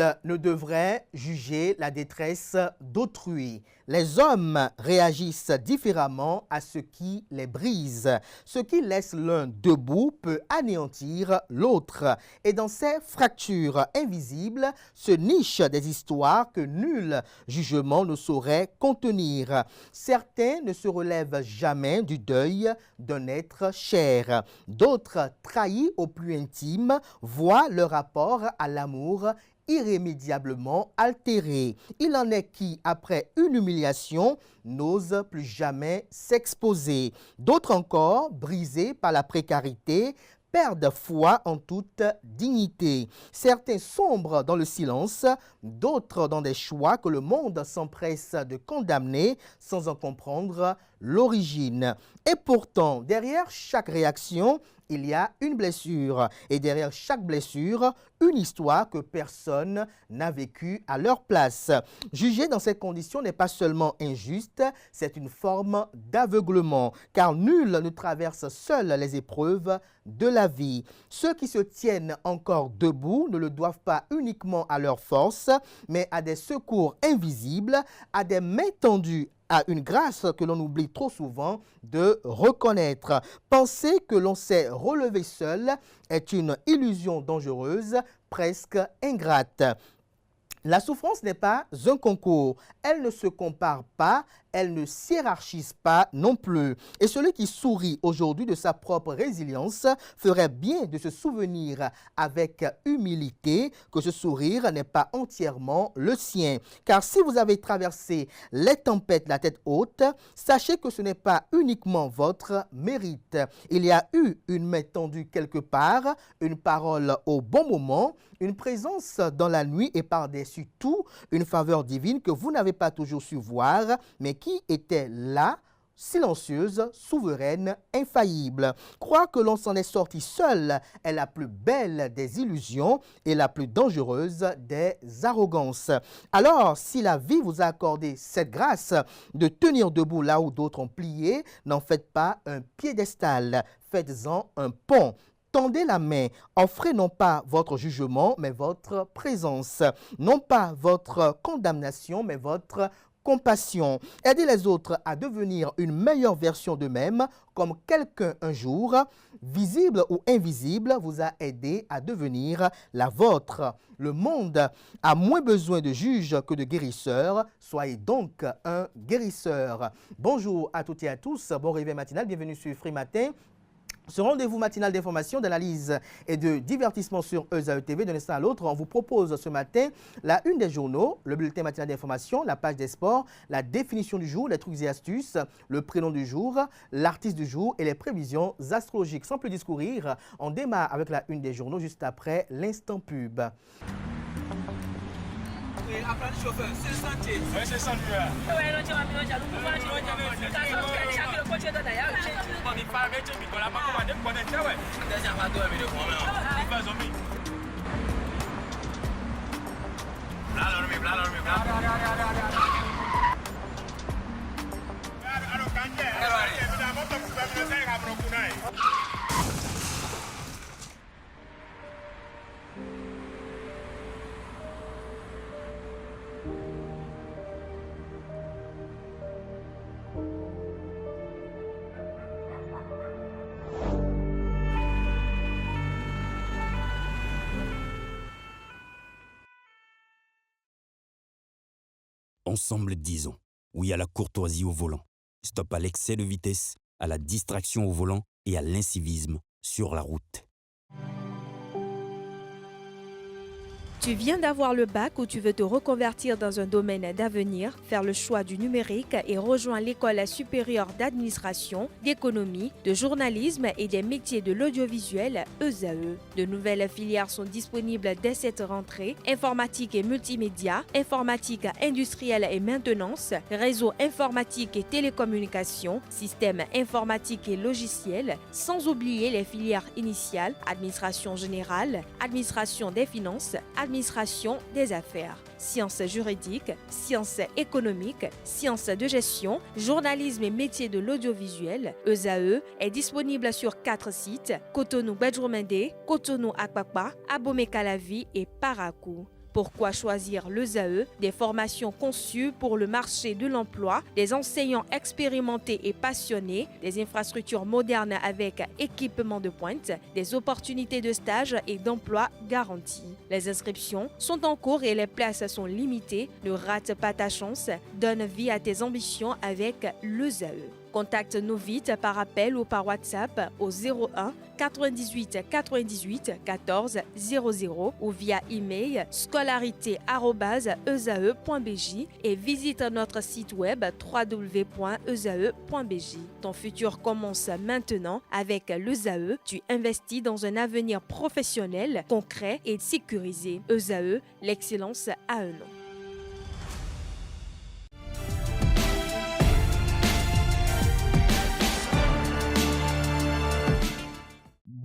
Nul ne devrait juger la détresse d'autrui. Les hommes réagissent différemment à ce qui les brise. Ce qui laisse l'un debout peut anéantir l'autre. Et dans ces fractures invisibles se nichent des histoires que nul jugement ne saurait contenir. Certains ne se relèvent jamais du deuil d'un être cher. D'autres, trahis au plus intime, voient leur rapport à l'amour irrémédiablement altéré. Il en est qui, après une humiliation, n'osent plus jamais s'exposer. D'autres encore, brisés par la précarité, perdent foi en toute dignité. Certains sombrent dans le silence, d'autres dans des choix que le monde s'empresse de condamner sans en comprendre l'origine. Et pourtant, derrière chaque réaction, il y a une blessure. Et derrière chaque blessure, une histoire que personne n'a vécue à leur place. Juger dans ces conditions n'est pas seulement injuste, c'est une forme d'aveuglement, car nul ne traverse seul les épreuves de la vie. Ceux qui se tiennent encore debout ne le doivent pas uniquement à leur force, mais à des secours invisibles, à des mains tendues, à une grâce que l'on oublie trop souvent de reconnaître. Penser que l'on s'est relevé seul est une illusion dangereuse, presque ingrate. La souffrance n'est pas un concours, elle ne se compare pas, elle ne s'hiérarchise pas non plus. Et celui qui sourit aujourd'hui de sa propre résilience ferait bien de se souvenir avec humilité que ce sourire n'est pas entièrement le sien. Car si vous avez traversé les tempêtes la tête haute, sachez que ce n'est pas uniquement votre mérite. Il y a eu une main tendue quelque part, une parole au bon moment, une présence dans la nuit et par-dessus tout, une faveur divine que vous n'avez pas toujours su voir, mais qui était là, silencieuse, souveraine, infaillible. Croire que l'on s'en est sorti seul est la plus belle des illusions et la plus dangereuse des arrogances. Alors, si la vie vous a accordé cette grâce de tenir debout là où d'autres ont plié, n'en faites pas un piédestal, faites-en un pont. Tendez la main, offrez non pas votre jugement, mais votre présence. Non pas votre condamnation, mais votre compassion. Aidez les autres à devenir une meilleure version d'eux-mêmes, comme quelqu'un un jour, visible ou invisible, vous a aidé à devenir la vôtre. Le monde a moins besoin de juges que de guérisseurs. Soyez donc un guérisseur. Bonjour à toutes et à tous. Bon réveil matinal. Bienvenue sur Free Matin. Ce rendez-vous matinal d'information, d'analyse et de divertissement sur ESAE TV, d'un instant à l'autre, on vous propose ce matin la une des journaux, le bulletin matinal d'information, la page des sports, la définition du jour, les trucs et astuces, le prénom du jour, l'artiste du jour et les prévisions astrologiques. Sans plus discourir, on démarre avec la une des journaux juste après l'instant pub. Apprenti chauffeur, c'est sentier. Oui, c'est sentier. Ensemble, disons oui à la courtoisie au volant. Stop à l'excès de vitesse, à la distraction au volant et à l'incivisme sur la route. Tu viens d'avoir le bac ou tu veux te reconvertir dans un domaine d'avenir, faire le choix du numérique et rejoindre l'école supérieure d'administration, d'économie, de journalisme et des métiers de l'audiovisuel, ESAE. De nouvelles filières sont disponibles dès cette rentrée: informatique et multimédia, informatique industrielle et maintenance, réseau informatique et télécommunications, système informatique et logiciel, sans oublier les filières initiales: administration générale, administration des finances, administration des affaires, sciences juridiques, sciences économiques, sciences de gestion, journalisme et métiers de l'audiovisuel. ESAE est disponible sur 4 sites: Cotonou Bedroumende, Cotonou Akpakpa, Abomey-Calavi et Parakou. Pourquoi choisir le ZAE? Des formations conçues pour le marché de l'emploi, des enseignants expérimentés et passionnés, des infrastructures modernes avec équipement de pointe, des opportunités de stage et d'emploi garanties. Les inscriptions sont en cours et les places sont limitées. Ne rate pas ta chance. Donne vie à tes ambitions avec le ZAE. Contacte-nous vite par appel ou par WhatsApp au 01 98 98 14 00 ou via email scolarité@esae.bj et visite notre site web www.esae.bj. Ton futur commence maintenant avec le ZAE. Tu investis dans un avenir professionnel, concret et sécurisé. ESAE, l'excellence à un nom.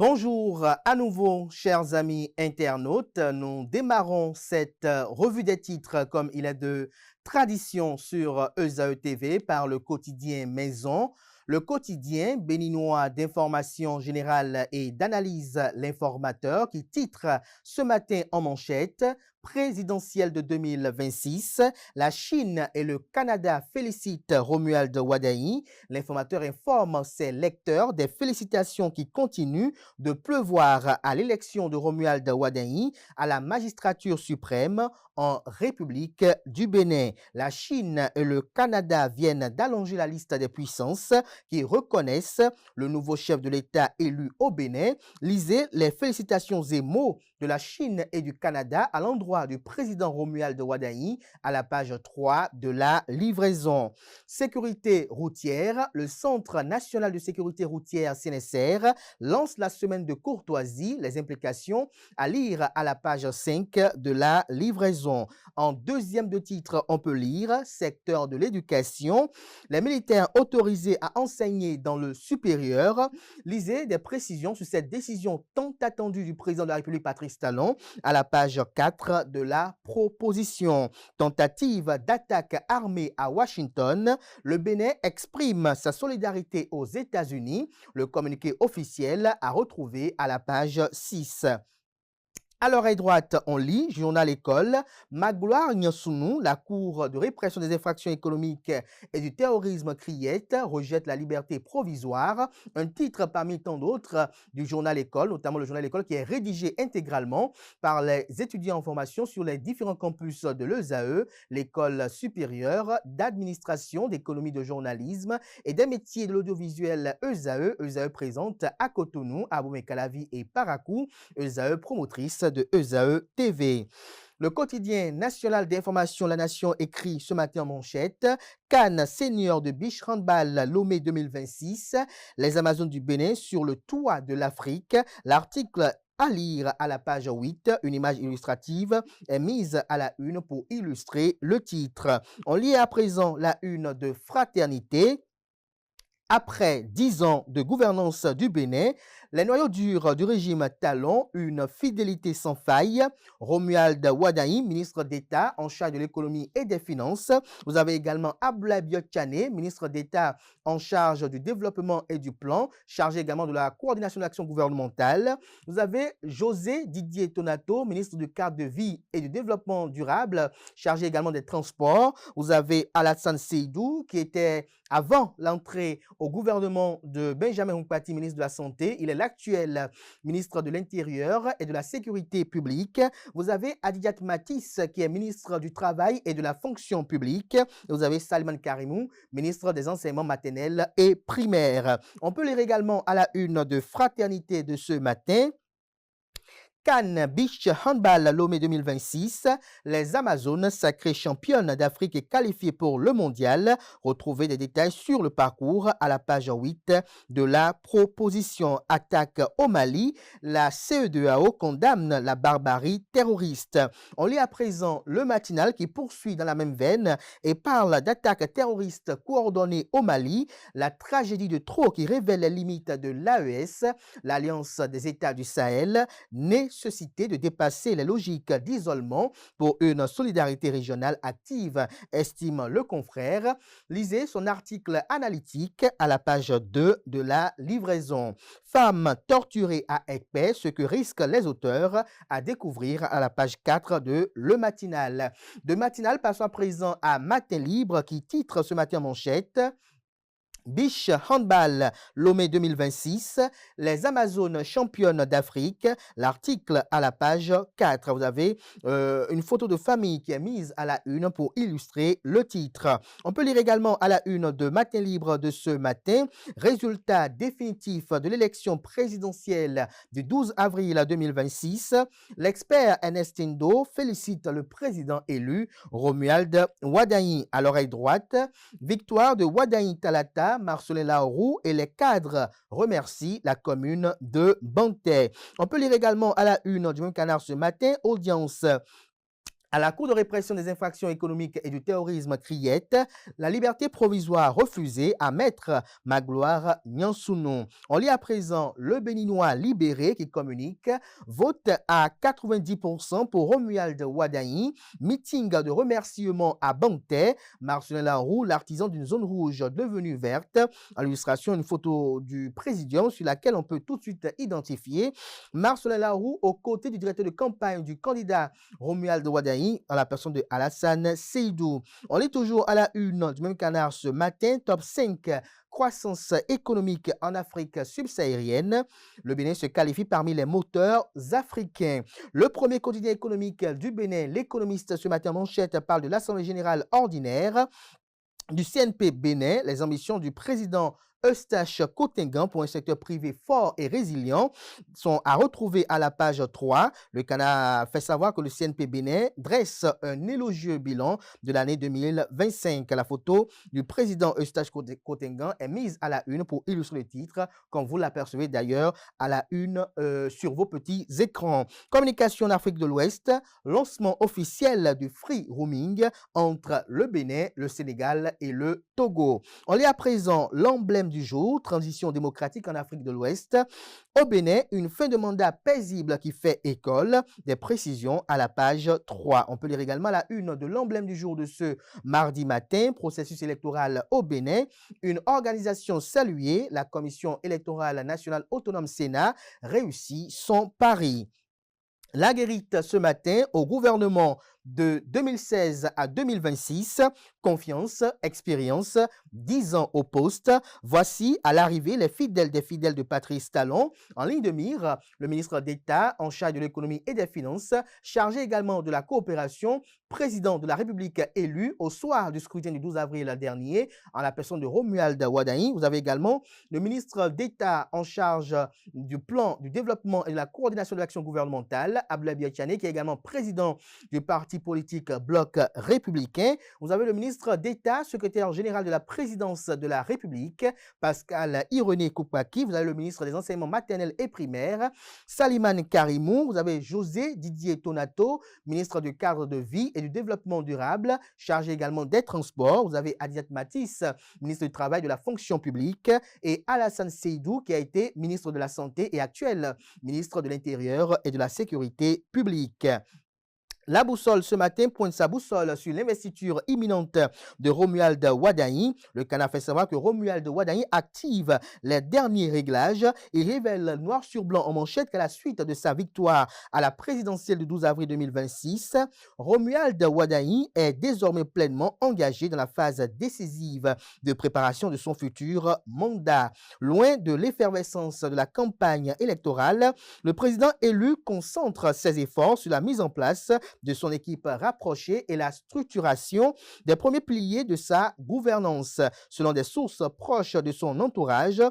Bonjour à nouveau, chers amis internautes. Nous démarrons cette revue des titres comme il est de tradition sur ESAE TV par le quotidien Maison. Le quotidien béninois d'information générale et d'analyse L'Informateur qui titre ce matin en manchette présidentielle de 2026, la Chine et le Canada félicitent Romuald Wardani. L'Informateur informe ses lecteurs des félicitations qui continuent de pleuvoir à l'élection de Romuald Wardani à la magistrature suprême en République du Bénin. La Chine et le Canada viennent d'allonger la liste des puissances qui reconnaissent le nouveau chef de l'État élu au Bénin. Lisez les félicitations et mots de la Chine et du Canada à l'endroit du président Romuald Wardani à la page 3 de la livraison. Sécurité routière, le Centre national de sécurité routière CNSR lance la semaine de courtoisie, les implications à lire à la page 5 de la livraison. En deuxième de titre, on peut lire secteur de l'éducation, les militaires autorisés à enseigner dans le supérieur. Lisez des précisions sur cette décision tant attendue du président de la République Patrice Talon à la page 4 de la proposition. Tentative d'attaque armée à Washington. Le Bénin exprime sa solidarité aux États-Unis. Le communiqué officiel à retrouver à la page 6. À l'oreille droite, on lit Journal École, Magloire Nyansounou, la Cour de répression des infractions économiques et du terrorisme Criette, rejette la liberté provisoire. Un titre parmi tant d'autres du Journal École, notamment le Journal École qui est rédigé intégralement par les étudiants en formation sur les différents campus de l'ESAE, l'École supérieure d'administration, d'économie de journalisme et des métiers de l'audiovisuel ESAE. ESAE présente à Cotonou, à Abomey-Calavi et Parakou. ESAE promotrice de ESAE TV. Le quotidien national d'information La Nation écrit ce matin en manchette Cannes senior de beach handball Lomé 2026, les Amazones du Bénin sur le toit de l'Afrique. L'article à lire à la page 8, une image illustrative est mise à la une pour illustrer le titre. On lit à présent la une de Fraternité. Après 10 ans de gouvernance du Bénin, les noyaux durs du régime Talon, une fidélité sans faille. Romuald Wardani, ministre d'État en charge de l'économie et des finances. Vous avez également Abdoulaye Biotchane, ministre d'État en charge du développement et du plan, chargé également de la coordination de l'action gouvernementale. Vous avez José Didier Tonato, ministre du cadre de vie et du développement durable, chargé également des transports. Vous avez Alassane Seydou, qui était avant l'entrée au gouvernement de Benjamin Hunkpati, ministre de la Santé. Il est l'actuel ministre de l'Intérieur et de la Sécurité publique. Vous avez Adidiat Matisse, qui est ministre du Travail et de la Fonction publique. Et vous avez Salman Karimou, ministre des Enseignements maternels et primaires. On peut lire également à la une de Fraternité de ce matin. Cannes Beach Handball Lomé 2026, les Amazones sacrées championnes d'Afrique et qualifiées pour le mondial. Retrouvez des détails sur le parcours à la page 8 de la proposition. Attaque au Mali, la CEDEAO condamne la barbarie terroriste. On lit à présent le matinal qui poursuit dans la même veine et parle d'attaques terroristes coordonnées au Mali, la tragédie de trop qui révèle les limites de l'AES, l'Alliance des États du Sahel, née nécessité de dépasser les logiques d'isolement pour une solidarité régionale active, estime le confrère. Lisez son article analytique à la page 2 de la livraison. Femmes torturées à Ekpé, ce que risquent les auteurs, à découvrir à la page 4 de Le Matinal. De Matinal, passons à présent à Matin Libre qui titre ce matin en manchette Beach Handball Lomé 2026, les Amazones championnes d'Afrique. L'article à la page 4. Vous avez une photo de famille qui est mise à la une pour illustrer le titre. On peut lire également à la une de Matin Libre de ce matin, résultat définitif de l'élection présidentielle du 12 avril 2026. L'expert Ernestindo félicite le président élu Romuald Wadaï. À l'oreille droite, victoire de Wadaï Talata, Marcelin Laroux et les cadres remercient la commune de Bantais. On peut lire également à la une du même canard ce matin, audience à la Cour de répression des infractions économiques et du terrorisme Criette, la liberté provisoire refusée à Maître Magloire Nyansounou. On lit à présent le Béninois libéré qui communique, vote à 90% pour Romuald Wadaï, meeting de remerciement à Bantais, Marcelin Laroux, l'artisan d'une zone rouge devenue verte. À l'illustration, une photo du présidium sur laquelle on peut tout de suite identifier Marcelin Laroux aux côtés du directeur de campagne du candidat Romuald Wadaï, en la personne de Alassane Seydou. On est toujours à la une du même canard ce matin, top 5 croissance économique en Afrique subsaharienne. Le Bénin se qualifie parmi les moteurs africains. Le premier quotidien économique du Bénin, l'économiste ce matin manchette, parle de l'Assemblée générale ordinaire du CNP Bénin, les ambitions du président Eustache Cotingan pour un secteur privé fort et résilient sont à retrouver à la page 3. Le Canard fait savoir que le CNP Bénin dresse un élogieux bilan de l'année 2025. La photo du président Eustache Cotingan est mise à la une pour illustrer le titre, comme vous l'apercevez d'ailleurs à la une sur vos petits écrans. Communication en Afrique de l'Ouest, lancement officiel du free roaming entre le Bénin, le Sénégal et le Togo. On lit à présent l'emblème du jour, transition démocratique en Afrique de l'Ouest. Au Bénin, une fin de mandat paisible qui fait école. Des précisions à la page 3. On peut lire également la une de l'emblème du jour de ce mardi matin, processus électoral au Bénin. Une organisation saluée, la Commission électorale nationale autonome Sénat, réussit son pari. La guérite ce matin au gouvernement de 2016 à 2026, confiance, expérience, 10 ans au poste. Voici à l'arrivée les fidèles des fidèles de Patrice Talon. En ligne de mire, le ministre d'État en charge de l'économie et des finances, chargé également de la coopération, président de la République élu au soir du scrutin du 12 avril dernier, en la personne de Romuald Wadaï. Vous avez également le ministre d'État en charge du plan du développement et de la coordination de l'action gouvernementale, Abdoulaye Biachane, qui est également président du parti politique Bloc républicain. Vous avez le ministre d'État, secrétaire général de la présidence de la République, Pascal Irené Koupaki. Vous avez le ministre des enseignements maternels et primaires, Salimane Karimou. Vous avez José Didier Tonato, ministre du cadre de vie et du développement durable, chargé également des transports. Vous avez Adiat Matisse, ministre du travail, de la fonction publique, et Alassane Seydou, qui a été ministre de la santé et actuel ministre de l'Intérieur et de la sécurité publique. La boussole ce matin pointe sa boussole sur l'investiture imminente de Romuald Wadaï. Le Canard fait savoir que Romuald Wadaï active les derniers réglages et révèle noir sur blanc en manchette qu'à la suite de sa victoire à la présidentielle du 12 avril 2026, Romuald Wadaï est désormais pleinement engagé dans la phase décisive de préparation de son futur mandat. Loin de l'effervescence de la campagne électorale, le président élu concentre ses efforts sur la mise en place de son équipe rapprochée et la structuration des premiers piliers de sa gouvernance. Selon des sources proches de son entourage,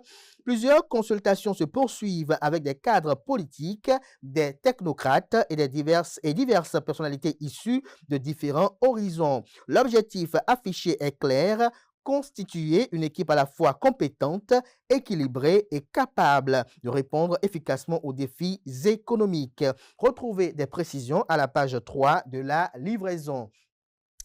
plusieurs consultations se poursuivent avec des cadres politiques, des technocrates et diverses personnalités issues de différents horizons. L'objectif affiché est clair: constituer une équipe à la fois compétente, équilibrée et capable de répondre efficacement aux défis économiques. Retrouvez des précisions à la page 3 de la livraison.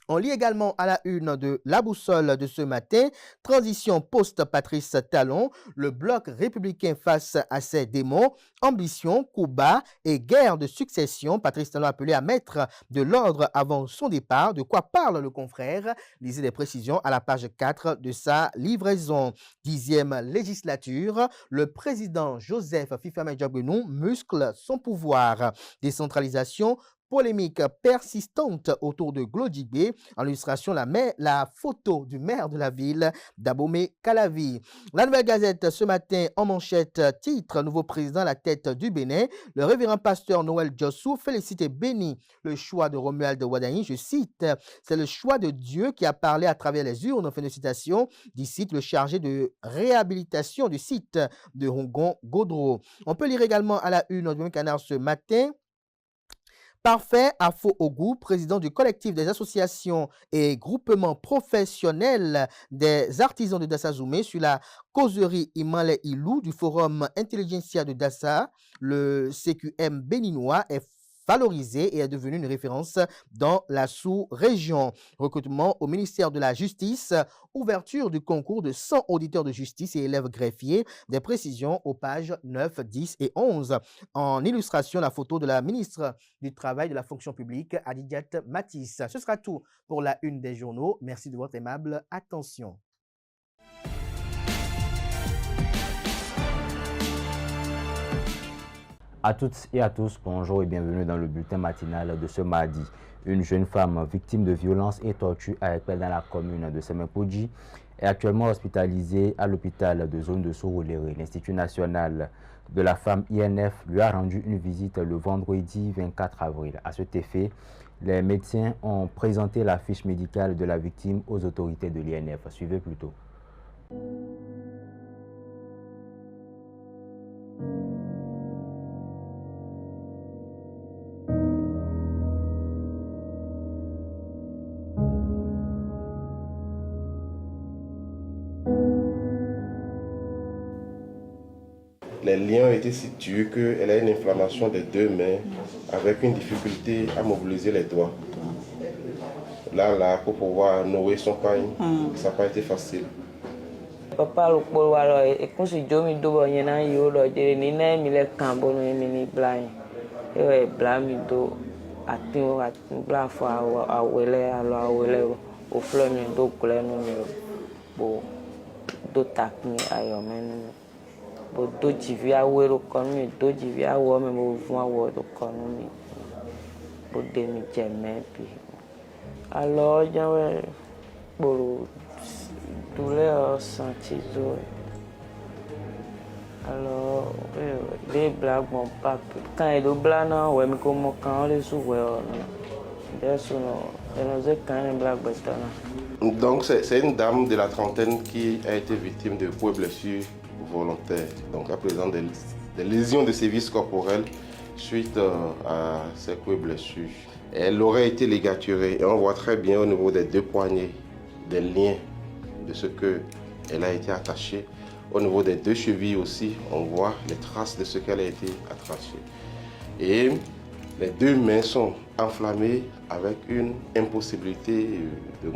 On lit également à la une de La Boussole de ce matin, transition post-Patrice Talon, le bloc républicain face à ses démons, ambition, coup bas et guerre de succession. Patrice Talon appelé à mettre de l'ordre avant son départ. De quoi parle le confrère? Lisez les précisions à la page 4 de sa livraison. 10e législature, le président Joseph Fifame Diagbounou muscle son pouvoir. Décentralisation, polémique persistante autour de Glodibé. En illustration, la photo du maire de la ville, Dabomé Calavi. La Nouvelle Gazette, ce matin, en manchette, titre, nouveau président à la tête du Bénin. Le révérend pasteur Noël Djossou félicite et bénit le choix de Romuald Wadaini. Je cite, c'est le choix de Dieu qui a parlé à travers les urnes. Fin de citation. D'ici, le chargé de réhabilitation du site de Rongon-Gaudreau. On peut lire également à la une du Canard ce matin. Parfait à faux au goût, président du collectif des associations et groupements professionnels des artisans de Dassa-Zoumé sur la causerie Imale Ilou du forum Intelligentsia de Dassa, le CQM béninois est valorisé et est devenu une référence dans la sous-région. Recrutement au ministère de la Justice, ouverture du concours de 100 auditeurs de justice et élèves greffiers, des précisions aux pages 9, 10 et 11. En illustration, la photo de la ministre du Travail et de la Fonction publique, Adidiat Matisse. Ce sera tout pour la une des journaux. Merci de votre aimable attention. À toutes et à tous, bonjour et bienvenue dans le bulletin matinal de ce mardi. Une jeune femme victime de violences et tortures à Ekpel dans la commune de Semenkoudji est actuellement hospitalisée à l'hôpital de zone de Soroléré. L'Institut national de la femme INF lui a rendu une visite le vendredi 24 avril. À cet effet, les médecins ont présenté la fiche médicale de la victime aux autorités de l'INF. Suivez plutôt. Les liens ont été situés qu'elle a une inflammation des deux mains avec une difficulté à mobiliser les doigts. Là, pour pouvoir nouer son pain, ça n'a pas été facile. Papa le polo alors et quand je dormi do nyana yo lo de ni na mi le kambo no mi ni blind e bla mi do atin bla fo awele alo awele o flo mi do kule no mi bo do tak mi ayo men bo do jivi awero kon mi do jivi awo me bo fun awo do kon mi bo de mi jeme bi alors jawe bo douleur sentie. Alors, les blagues, mon papa, quand il est blanc, ouais, mais comme quand on les ouvre, donc c'est une dame de la trentaine qui a été victime de coups et blessures volontaires. Donc à présent des lésions de sévices corporels suite à ces coups et blessures. Elle aurait été ligaturée et on voit très bien au niveau des deux poignets des liens de ce qu'elle a été attachée. Au niveau des deux chevilles aussi, on voit les traces de ce qu'elle a été attachée. Et les deux mains sont enflammées avec une impossibilité de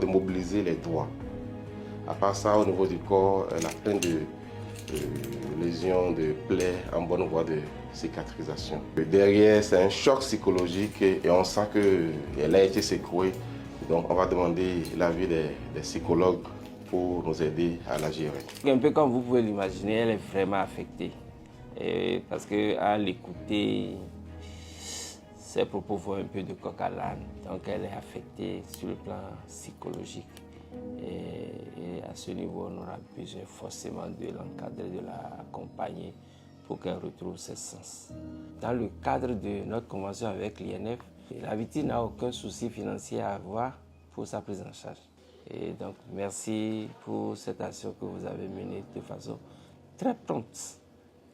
mobiliser les doigts. À part ça, au niveau du corps, elle a plein de lésions, de plaies en bonne voie de cicatrisation. Derrière, c'est un choc psychologique et on sent qu'elle a été secouée. Donc on va demander l'avis des psychologues pour nous aider à la gérer. Un peu comme vous pouvez l'imaginer, elle est vraiment affectée. Parce qu'à l'écouter, ses propos font un peu de coq à l'âne. Donc elle est affectée sur le plan psychologique. Et à ce niveau, on aura besoin forcément de l'encadrer, de l'accompagner pour qu'elle retrouve ses sens. Dans le cadre de notre convention avec l'INF, la victime n'a aucun souci financier à avoir pour sa prise en charge. Et donc, merci pour cette action que vous avez menée de façon très prompte.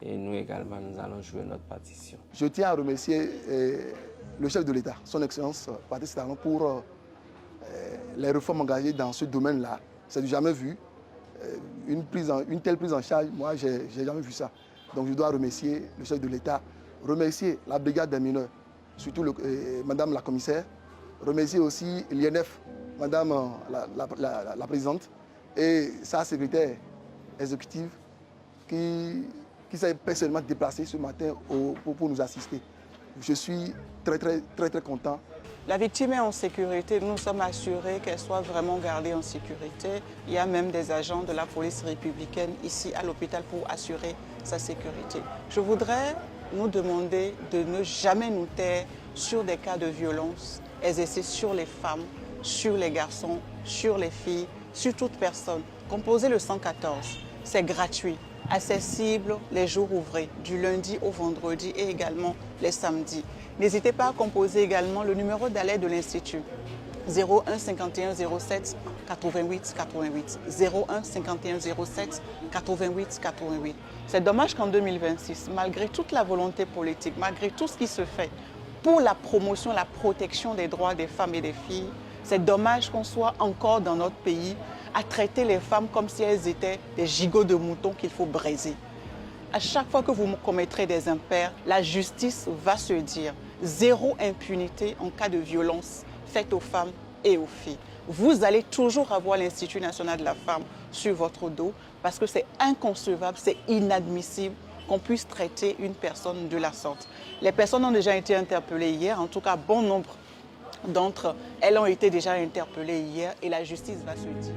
Et nous également, nous allons jouer notre partition. Je tiens à remercier le chef de l'État, son Excellence Patrice Talon, pour les réformes engagées dans ce domaine-là. C'est du jamais vu. Une telle prise en charge, moi, je n'ai jamais vu ça. Donc, je dois remercier le chef de l'État, remercier la brigade des mineurs, surtout Madame la commissaire, remercier aussi l'INF, Madame la présidente, et sa secrétaire exécutive qui s'est personnellement déplacée ce matin pour nous assister. Je suis très content. La victime est en sécurité, nous sommes assurés qu'elle soit vraiment gardée en sécurité. Il y a même des agents de la police républicaine ici à l'hôpital pour assurer sa sécurité. Je voudrais nous demander de ne jamais nous taire sur des cas de violence exercés sur les femmes, sur les garçons, sur les filles, sur toute personne. Composez le 114, c'est gratuit, accessible les jours ouvrés, du lundi au vendredi et également les samedis. N'hésitez pas à composer également le numéro d'alerte de l'Institut 01 51 07 88 88 01 51 07 88 88. C'est dommage qu'en 2026, malgré toute la volonté politique, malgré tout ce qui se fait pour la promotion, la protection des droits des femmes et des filles, c'est dommage qu'on soit encore dans notre pays à traiter les femmes comme si elles étaient des gigots de moutons qu'il faut briser. À chaque fois que vous commettrez des impairs, la justice va se dire zéro impunité en cas de violence faite aux femmes et aux filles. Vous allez toujours avoir l'Institut national de la femme sur votre dos parce que c'est inconcevable, c'est inadmissible qu'on puisse traiter une personne de la sorte. Les personnes ont déjà été interpellées hier, en tout cas bon nombre d'entre elles ont été déjà interpellées hier et la justice va se dire.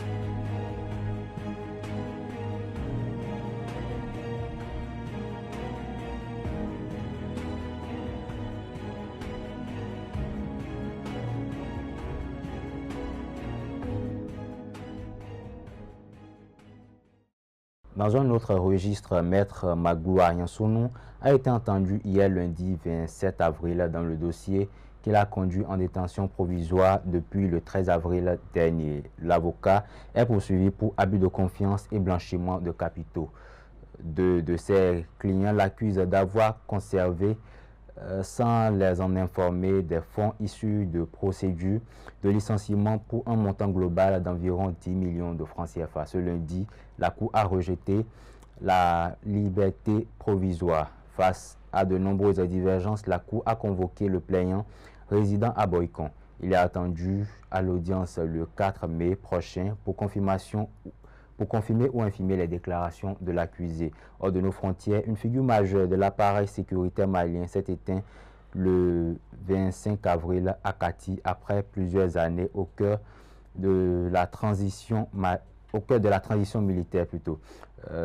Dans un autre registre, Maître Maglou Ariansounou a été entendu hier lundi 27 avril dans le dossier qu'il a conduit en détention provisoire depuis le 13 avril dernier. L'avocat est poursuivi pour abus de confiance et blanchiment de capitaux. Deux de ses clients l'accusent d'avoir conservé sans les en informer des fonds issus de procédures de licenciement pour un montant global d'environ 10 millions de francs CFA. Ce lundi, la Cour a rejeté la liberté provisoire. Face à de nombreuses divergences, la Cour a convoqué le plaignant résidant à Boycon. Il est attendu à l'audience le 4 mai prochain pour confirmer ou infirmer les déclarations de l'accusé. Hors de nos frontières, une figure majeure de l'appareil sécuritaire malien s'est éteint le 25 avril à Kati après plusieurs années au cœur de la transition militaire plutôt.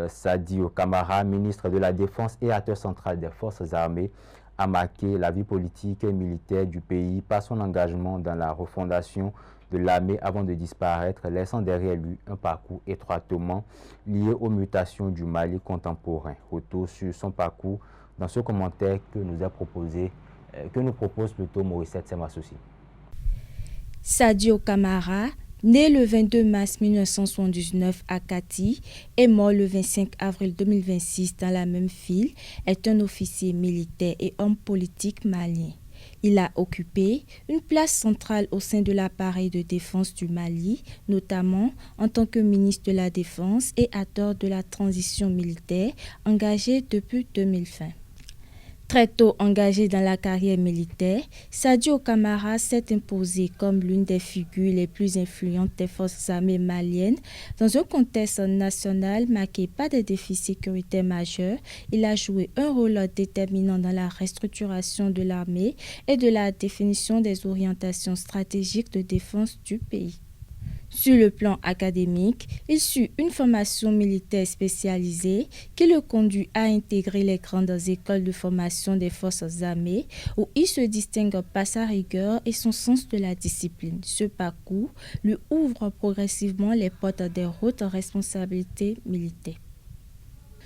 Sadio Kamara, ministre de la Défense et acteur central des forces armées, a marqué la vie politique et militaire du pays par son engagement dans la refondation de l'armée avant de disparaître, laissant derrière lui un parcours étroitement lié aux mutations du Mali contemporain. Retour sur son parcours dans ce commentaire que nous propose plutôt Maurice Semassouci. Sadio Kamara, né le 22 mars 1979 à Kati et mort le 25 avril 2026 dans la même ville, est un officier militaire et homme politique malien. Il a occupé une place centrale au sein de l'appareil de défense du Mali, notamment en tant que ministre de la Défense et acteur de la transition militaire engagé depuis 2020. Très tôt engagé dans la carrière militaire, Sadio Kamara s'est imposé comme l'une des figures les plus influentes des forces armées maliennes. Dans un contexte national marqué par des défis sécuritaires majeurs, il a joué un rôle déterminant dans la restructuration de l'armée et de la définition des orientations stratégiques de défense du pays. Sur le plan académique, il suit une formation militaire spécialisée qui le conduit à intégrer les grandes écoles de formation des forces armées où il se distingue par sa rigueur et son sens de la discipline. Ce parcours lui ouvre progressivement les portes des hautes responsabilités militaires.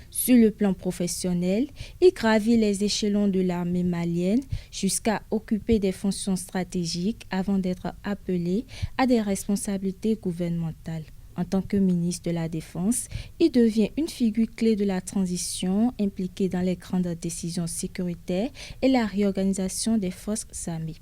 Sur le plan professionnel, il gravit les échelons de l'armée malienne jusqu'à occuper des fonctions stratégiques avant d'être appelé à des responsabilités gouvernementales. En tant que ministre de la Défense, il devient une figure clé de la transition impliquée dans les grandes décisions sécuritaires et la réorganisation des forces armées.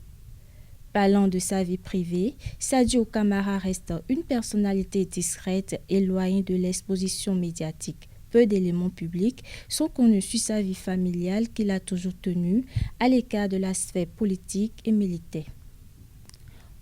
Parlant de sa vie privée, Sadio Kamara reste une personnalité discrète, éloignée de l'exposition médiatique. Peu d'éléments publics sont connus sur sa vie familiale qu'il a toujours tenue à l'écart de la sphère politique et militaire.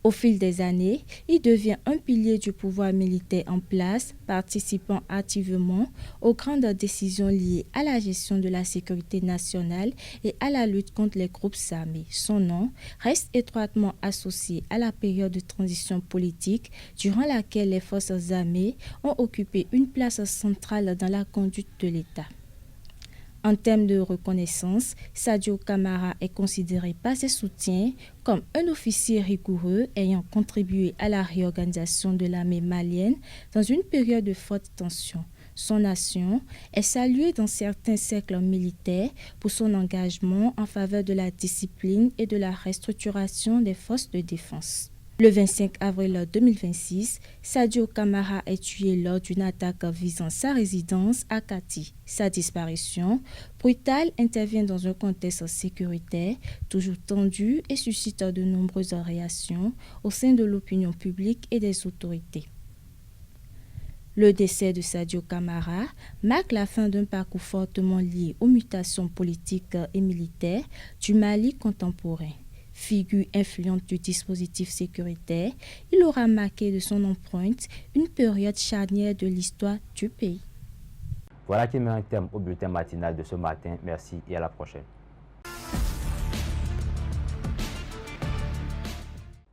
Au fil des années, il devient un pilier du pouvoir militaire en place, participant activement aux grandes décisions liées à la gestion de la sécurité nationale et à la lutte contre les groupes armés. Son nom reste étroitement associé à la période de transition politique durant laquelle les forces armées ont occupé une place centrale dans la conduite de l'État. En termes de reconnaissance, Sadio Camara est considéré par ses soutiens comme un officier rigoureux ayant contribué à la réorganisation de l'armée malienne dans une période de forte tension. Son action est saluée dans certains cercles militaires pour son engagement en faveur de la discipline et de la restructuration des forces de défense. Le 25 avril 2026, Sadio Camara est tué lors d'une attaque visant sa résidence à Kati. Sa disparition brutale intervient dans un contexte sécuritaire toujours tendu et suscite de nombreuses réactions au sein de l'opinion publique et des autorités. Le décès de Sadio Camara marque la fin d'un parcours fortement lié aux mutations politiques et militaires du Mali contemporain. Figure influente du dispositif sécuritaire, il aura marqué de son empreinte une période charnière de l'histoire du pays. Voilà qui met un terme au bulletin matinal de ce matin. Merci et à la prochaine.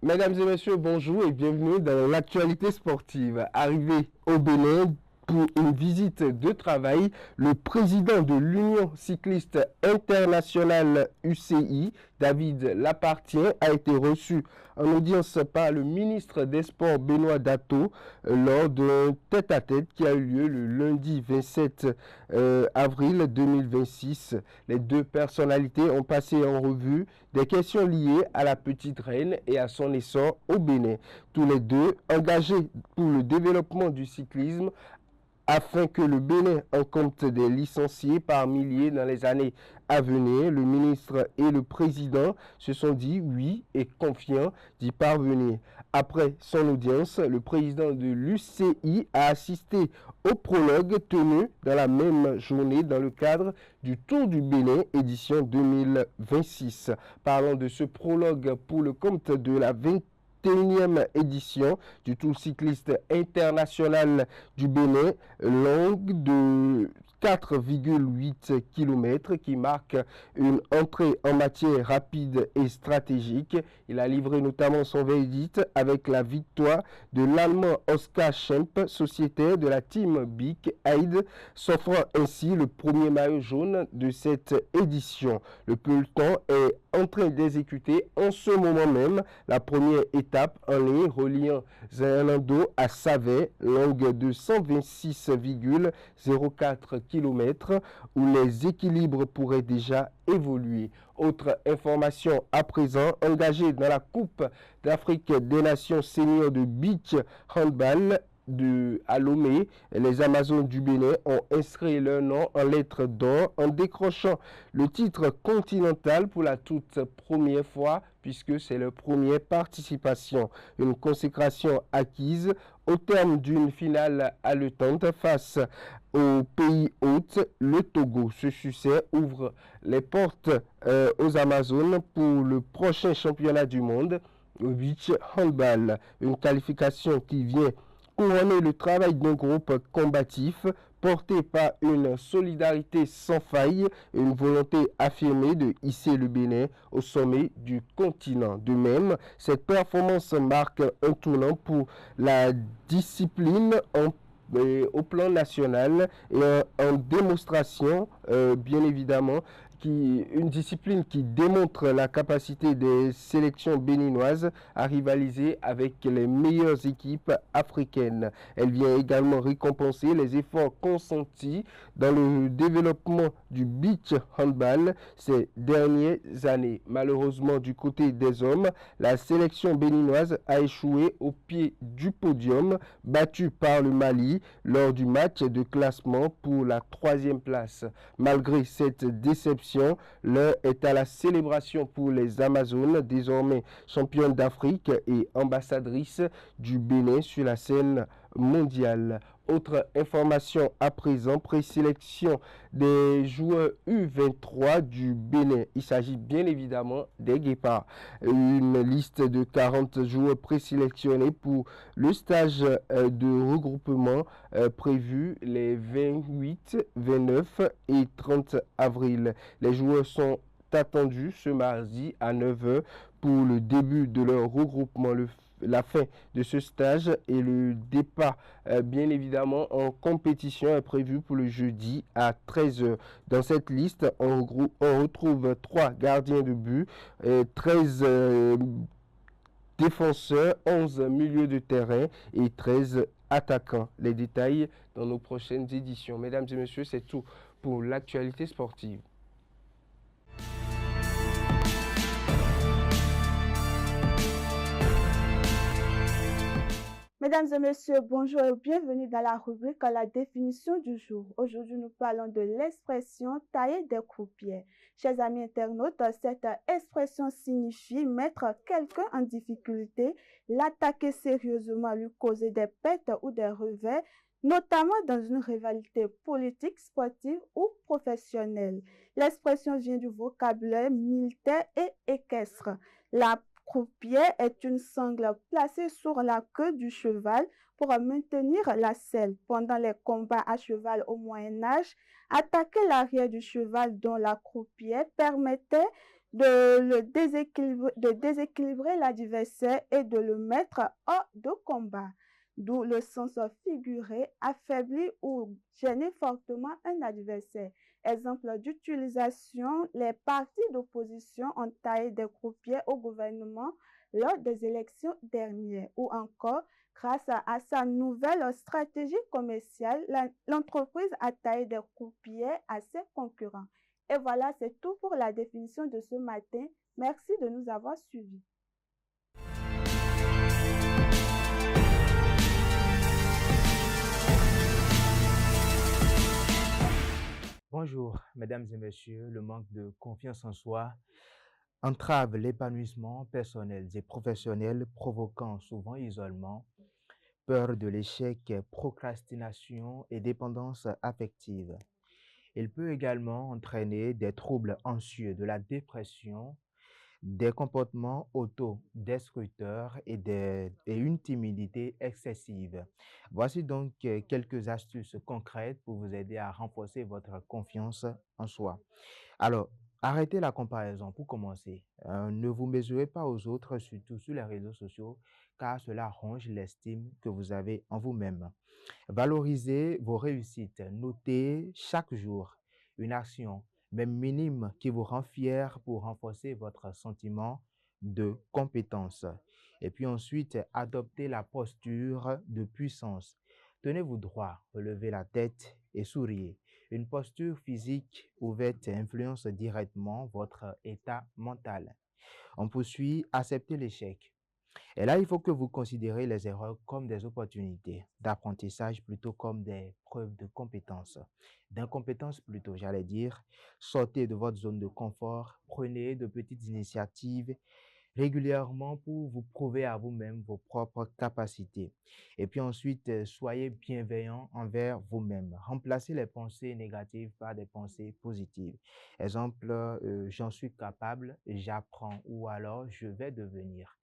Mesdames et messieurs, bonjour et bienvenue dans l'actualité sportive. Arrivé au Bénin pour une visite de travail, le président de l'Union cycliste internationale UCI, David Lapartien, a été reçu en audience par le ministre des Sports Benoît Dato lors d'un tête-à-tête qui a eu lieu le lundi 27 avril 2026. Les deux personnalités ont passé en revue des questions liées à la petite reine et à son essor au Bénin. Tous les deux engagés pour le développement du cyclisme afin que le Bénin en compte des licenciés par milliers dans les années à venir. Le ministre et le président se sont dit oui et confiants d'y parvenir. Après son audience, le président de l'UCI a assisté au prologue tenu dans la même journée dans le cadre du Tour du Bénin édition 2026. Parlons de ce prologue pour le compte de la 21e édition du Tour cycliste international du Bénin, longue de 4,8 km qui marque une entrée en matière rapide et stratégique. Il a livré notamment son verdict avec la victoire de l'Allemand Oskar Schemp, sociétaire de la team Big Aid, s'offrant ainsi le premier maillot jaune de cette édition. Le peloton est en train d'exécuter en ce moment même la première étape en ligne reliant Zerlando à Savet, longue de 126,04 km, où les équilibres pourraient déjà évoluer. Autre information à présent, engagée dans la Coupe d'Afrique des Nations seniors de beach handball à Lomé, les Amazones du Bénin ont inscrit leur nom en lettres d'or en décrochant le titre continental pour la toute première fois puisque c'est leur première participation. Une consécration acquise au terme d'une finale haletante face au pays hôte, le Togo. Ce succès ouvre les portes aux Amazones pour le prochain championnat du monde au beach handball. Une qualification qui vient couronner le travail d'un groupe combatif porté par une solidarité sans faille et une volonté affirmée de hisser le Bénin au sommet du continent. De même, cette performance marque un tournant pour la discipline au plan national et en démonstration, bien évidemment, une discipline qui démontre la capacité des sélections béninoises à rivaliser avec les meilleures équipes africaines. Elle vient également récompenser les efforts consentis dans le développement du beach handball ces dernières années. Malheureusement, du côté des hommes, la sélection béninoise a échoué au pied du podium, battue par le Mali lors du match de classement pour la 3e place. Malgré cette déception, l'heure est à la célébration pour les Amazones, désormais championnes d'Afrique et ambassadrices du Bénin sur la scène mondiale. Autre information à présent, présélection des joueurs U23 du Bénin. Il s'agit bien évidemment des Guépards. Une liste de 40 joueurs présélectionnés pour le stage de regroupement prévu les 28, 29 et 30 avril. Les joueurs sont attendus ce mardi à 9 h pour le début de leur regroupement, la fin de ce stage et le départ bien évidemment en compétition est prévu pour le jeudi à 13 h. Dans cette liste, on retrouve 3 gardiens de but, 13 défenseurs, 11 milieux de terrain et 13 attaquants. Les détails dans nos prochaines éditions. Mesdames et messieurs, c'est tout pour l'actualité sportive. Mesdames et messieurs, bonjour et bienvenue dans la rubrique à la définition du jour. Aujourd'hui, nous parlons de l'expression tailler des croupières. Chers amis internautes, cette expression signifie mettre quelqu'un en difficulté, l'attaquer sérieusement, lui causer des pertes ou des revers, notamment dans une rivalité politique, sportive ou professionnelle. L'expression vient du vocabulaire militaire et équestre. La croupière est une sangle placée sur la queue du cheval pour maintenir la selle. Pendant les combats à cheval au Moyen-Âge, attaquer l'arrière du cheval dont la croupière permettait de déséquilibrer l'adversaire et de le mettre hors de combat. D'où le sens figuré, affaiblir ou gêner fortement un adversaire. Exemple d'utilisation, les partis d'opposition ont taillé des croupières au gouvernement lors des élections dernières. Ou encore, grâce à sa nouvelle stratégie commerciale, l'entreprise a taillé des croupières à ses concurrents. Et voilà, c'est tout pour la définition de ce matin. Merci de nous avoir suivis. Bonjour, mesdames et messieurs. Le manque de confiance en soi entrave l'épanouissement personnel et professionnel, provoquant souvent isolement, peur de l'échec, procrastination et dépendance affective. Il peut également entraîner des troubles anxieux, de la dépression, des comportements autodestructeurs et une timidité excessive. Voici donc quelques astuces concrètes pour vous aider à renforcer votre confiance en soi. Alors, arrêtez la comparaison pour commencer. Ne vous mesurez pas aux autres, surtout sur les réseaux sociaux, car cela ronge l'estime que vous avez en vous-même. Valorisez vos réussites. Notez chaque jour une action, même minime, qui vous rend fier pour renforcer votre sentiment de compétence. Et puis ensuite, adoptez la posture de puissance. Tenez-vous droit, relevez la tête et souriez. Une posture physique ouverte influence directement votre état mental. On poursuit, accepter l'échec. Et là, il faut que vous considérez les erreurs comme des opportunités d'apprentissage plutôt comme des preuves de compétence. D'incompétence plutôt, j'allais dire. Sortez de votre zone de confort, prenez de petites initiatives régulièrement pour vous prouver à vous-même vos propres capacités. Et puis ensuite, soyez bienveillant envers vous-même. Remplacez les pensées négatives par des pensées positives. Exemple, j'en suis capable, j'apprends ou alors je vais devenir.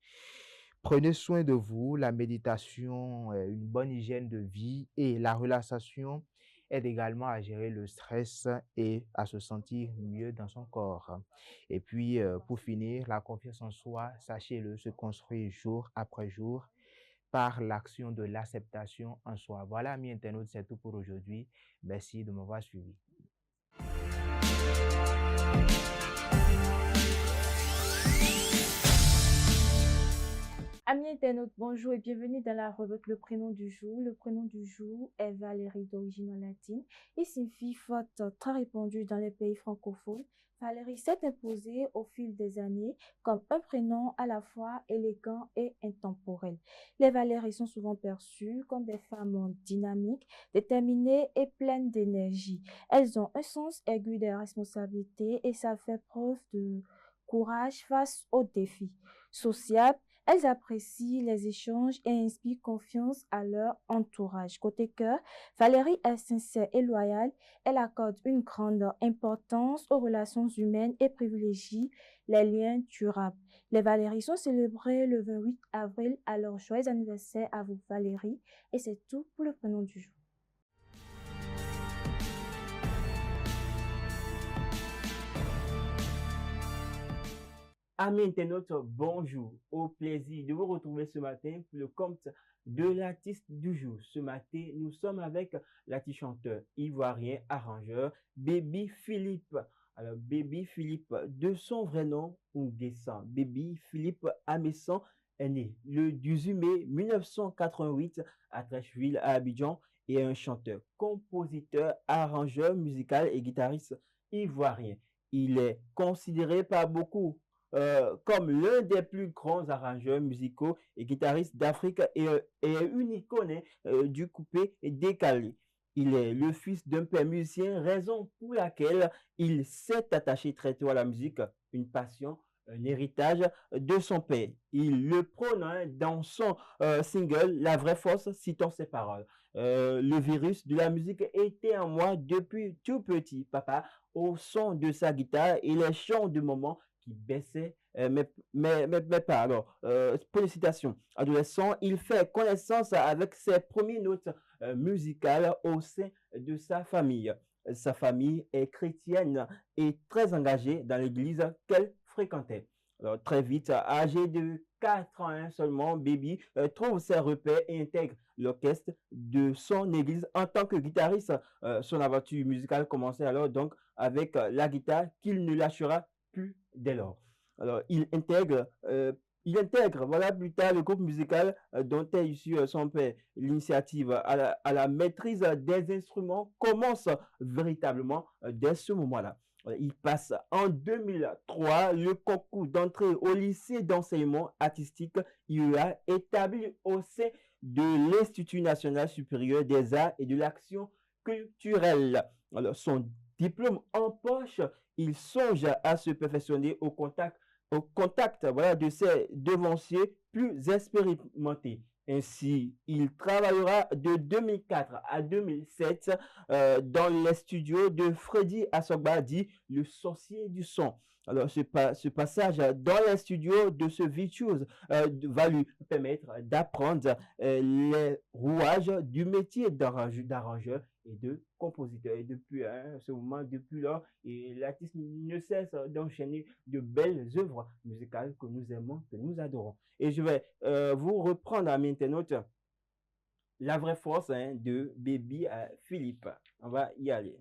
Prenez soin de vous, la méditation, une bonne hygiène de vie et la relaxation aide également à gérer le stress et à se sentir mieux dans son corps. Et puis, pour finir, la confiance en soi, sachez-le, se construit jour après jour par l'action de l'acceptation en soi. Voilà, amis internautes, c'est tout pour aujourd'hui. Merci de m'avoir suivi. Amis internautes, bonjour et bienvenue dans la rubrique Le prénom du jour. Le prénom du jour est Valérie d'origine latine. Il signifie forte, très répandue dans les pays francophones. Valérie s'est imposée au fil des années comme un prénom à la fois élégant et intemporel. Les Valéries sont souvent perçues comme des femmes dynamiques, déterminées et pleines d'énergie. Elles ont un sens aigu des responsabilités et savent faire preuve de courage face aux défis. Sociables, Elles apprécient les échanges et inspirent confiance à leur entourage. Côté cœur, Valérie est sincère et loyale. Elle accorde une grande importance aux relations humaines et privilégie les liens durables. Les Valéries sont célébrées le 28 avril. Alors, joyeux anniversaire à vous, Valérie. Et c'est tout pour le prénom du jour. Amis internautes, bonjour. Au plaisir de vous retrouver ce matin pour le compte de l'artiste du jour. Ce matin, nous sommes avec l'artiste chanteur ivoirien arrangeur Baby Philippe. Alors, Baby Philippe, de son vrai nom, Nguessan. Baby Philippe Amessan est né le 18 mai 1988 à Trècheville, à Abidjan, et est un chanteur, compositeur, arrangeur musical et guitariste ivoirien. Il est considéré par beaucoup comme l'un des plus grands arrangeurs musicaux et guitaristes d'Afrique et une icône du coupé décalé. Il est le fils d'un père musicien, raison pour laquelle il s'est attaché très tôt à la musique, une passion, un héritage de son père. Il le prône dans son single La vraie force, citant ses paroles. Le virus de la musique était en moi depuis tout petit, papa, au son de sa guitare et les chants de moments qui baissait mes pas. Alors, pour les citations, adolescent, il fait connaissance avec ses premières notes musicales au sein de sa famille. Sa famille est chrétienne et très engagée dans l'église qu'elle fréquentait. Alors, très vite, âgé de 4 ans seulement, Baby trouve ses repères et intègre l'orchestre de son église en tant que guitariste. Son aventure musicale commençait alors donc avec la guitare qu'il ne lâchera plus dès lors. Alors, il intègre voilà, plus tard le groupe musical dont est issu son père. L'initiative à la maîtrise des instruments commence véritablement dès ce moment-là. Il passe en 2003 le concours d'entrée au lycée d'enseignement artistique IEA établi au sein de l'Institut national supérieur des arts et de l'action culturelle. Alors, son diplôme en poche, il songe à se perfectionner au contact voilà, de ses devanciers plus expérimentés. Ainsi, il travaillera de 2004 à 2007 dans les studios de Freddy Assogba, dit le sorcier du son. Alors, ce passage dans les studios de ce virtuose va lui permettre d'apprendre les rouages du métier d'arrangeur et de compositeur. Et depuis ce moment, depuis là, l'artiste ne cesse d'enchaîner de belles œuvres musicales que nous aimons, que nous adorons. Et je vais vous reprendre à internautes La vraie force de Baby Philippe. On va y aller.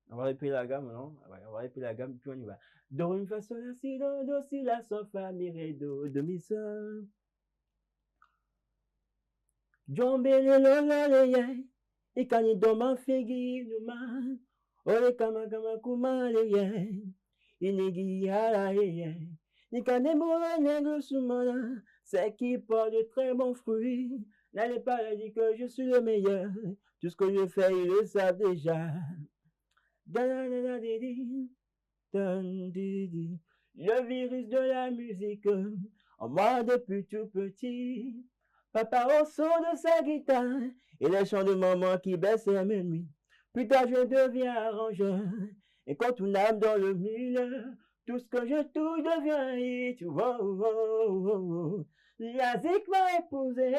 On va répéter la gamme, non? On va répéter la gamme, puis on y va. Do, une façon, la, si, do, si, la, sol, fa, mi, ré, do, mi, sol. John, bele, lo, la, le, ye. Ikani, do, ma, fegi, no, ma. Ole, kama, kama, kuma, le, ye. Inigi, ya, la, ye. Ikane, moura, nègre, soumana. C'est qui porte de très bons fruits. N'allez pas dire que je suis le meilleur. Tout ce que je fais, ils le savent déjà. Le virus de la musique en moi depuis tout petit. Papa au son de sa guitare et les chants de maman qui baissent à minuit. Plus tard je deviens arrangeur et quand une âme dans le mille, tout ce que je touche devient hit. La zik m'a épousé,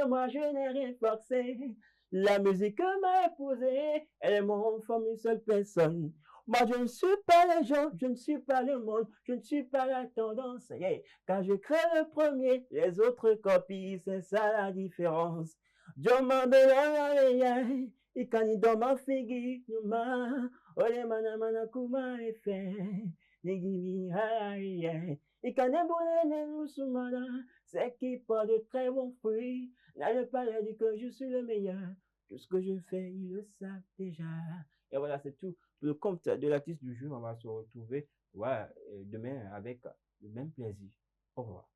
moi je n'ai rien forcé. La musique m'a épousé, elle m'en forme une seule personne. Moi je ne suis pas les gens, je ne suis pas le monde, je ne suis pas la tendance. Yeah. Quand je crée le premier, les autres copient, c'est ça la différence. Je m'embellis, et quand il donne ma figure, ole mana mana kuma fait, nigimi et quand il boule soumana, c'est qui porte de très bons fruits. N'allez pas leur dire que je suis le meilleur. Tout ce que je fais, ils le savent déjà. Et voilà, c'est tout pour le compte de l'artiste du jour. On va se retrouver demain avec le même plaisir. Au revoir.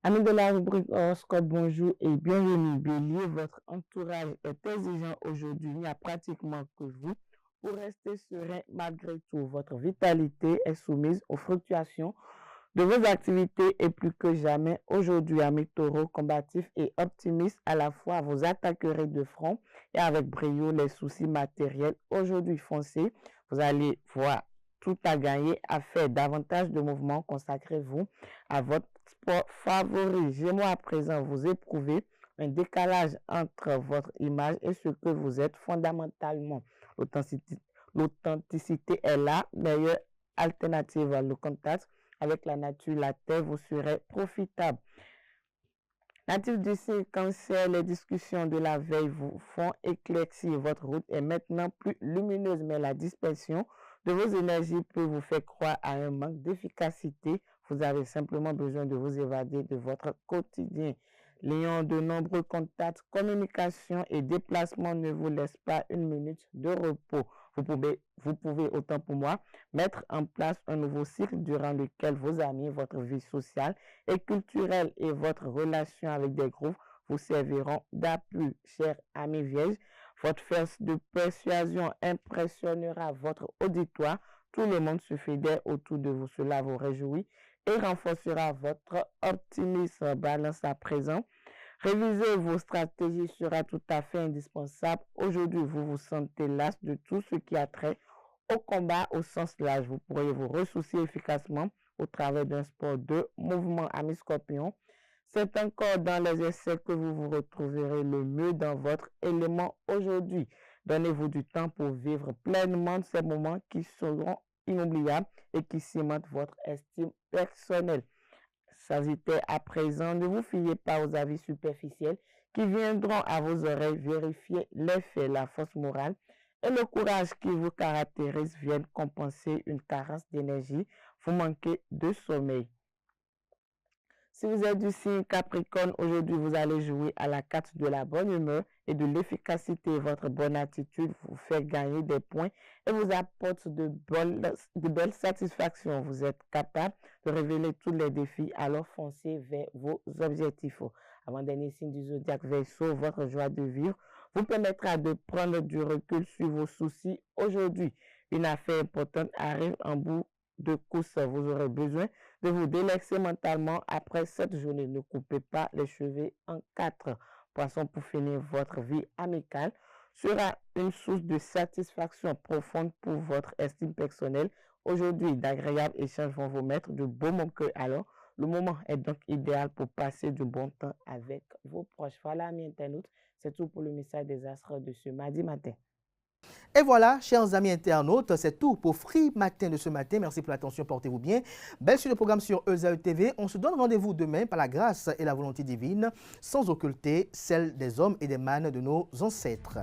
Amis de la rubrique horoscope, bonjour et bienvenue. Bélier, votre entourage est exigeant aujourd'hui. Il n'y a pratiquement que vous pour rester serein malgré tout. Votre vitalité est soumise aux fluctuations de vos activités et plus que jamais aujourd'hui, amis taureaux combatifs et optimistes à la fois, vous attaquerez de front et avec brio les soucis matériels. Aujourd'hui, foncez, vous allez voir tout à gagner à faire davantage de mouvements. Consacrez-vous à votre sport favori. Gémeaux, à présent, vous éprouvez un décalage entre votre image et ce que vous êtes fondamentalement. L'authenticité est la meilleure alternative. Le contact avec la nature, la terre vous serait profitable. Natif du signe Cancer, les discussions de la veille vous font éclaircir. Votre route est maintenant plus lumineuse, mais la dispersion de vos énergies peut vous faire croire à un manque d'efficacité. Vous avez simplement besoin de vous évader de votre quotidien. Lion, de nombreux contacts, communications et déplacements ne vous laissent pas une minute de repos. Vous pouvez, autant pour moi, mettre en place un nouveau cycle durant lequel vos amis, votre vie sociale et culturelle et votre relation avec des groupes vous serviront d'appui. Chers amis vierges, votre force de persuasion impressionnera votre auditoire. Tout le monde se fédère autour de vous. Cela vous réjouit et renforcera votre optimisme. Balance à présent. Réviser vos stratégies sera tout à fait indispensable. Aujourd'hui, vous vous sentez las de tout ce qui a trait au combat au sens large. Vous pourriez vous ressoucier efficacement au travers d'un sport de mouvement. Amis Scorpions, c'est encore dans les essais que vous vous retrouverez le mieux dans votre élément aujourd'hui. Donnez-vous du temps pour vivre pleinement ces moments qui seront inoubliables et qui cimentent votre estime personnelle. Sagittaire, à présent, ne vous fiez pas aux avis superficiels qui viendront à vos oreilles. Vérifiez les faits. La force morale et le courage qui vous caractérisent viennent compenser une carence d'énergie. Vous manquez de sommeil. Si vous êtes du signe Capricorne, aujourd'hui, vous allez jouer à la carte de la bonne humeur et de l'efficacité. Votre bonne attitude vous fait gagner des points et vous apporte de belles satisfactions. Vous êtes capable de révéler tous les défis, alors foncez vers vos objectifs. Avant-dernier signe du zodiaque Verseau, votre joie de vivre vous permettra de prendre du recul sur vos soucis. Aujourd'hui, une affaire importante arrive en bout de course. Vous aurez besoin de vous délaxer mentalement après cette journée. Ne coupez pas les cheveux en 4. Poisson, pour finir, votre vie amicale sera une source de satisfaction profonde pour votre estime personnelle. Aujourd'hui, d'agréables échanges vont vous mettre de beaux moments. Alors, le moment est donc idéal pour passer du bon temps avec vos proches. Voilà, amis internautes, c'est tout pour le message des astres de ce mardi matin. Et voilà, chers amis internautes, c'est tout pour Free Matin de ce matin. Merci pour l'attention, portez-vous bien. Belle suite de programme sur EZAE TV. On se donne rendez-vous demain par la grâce et la volonté divine, sans occulter celle des hommes et des mânes de nos ancêtres.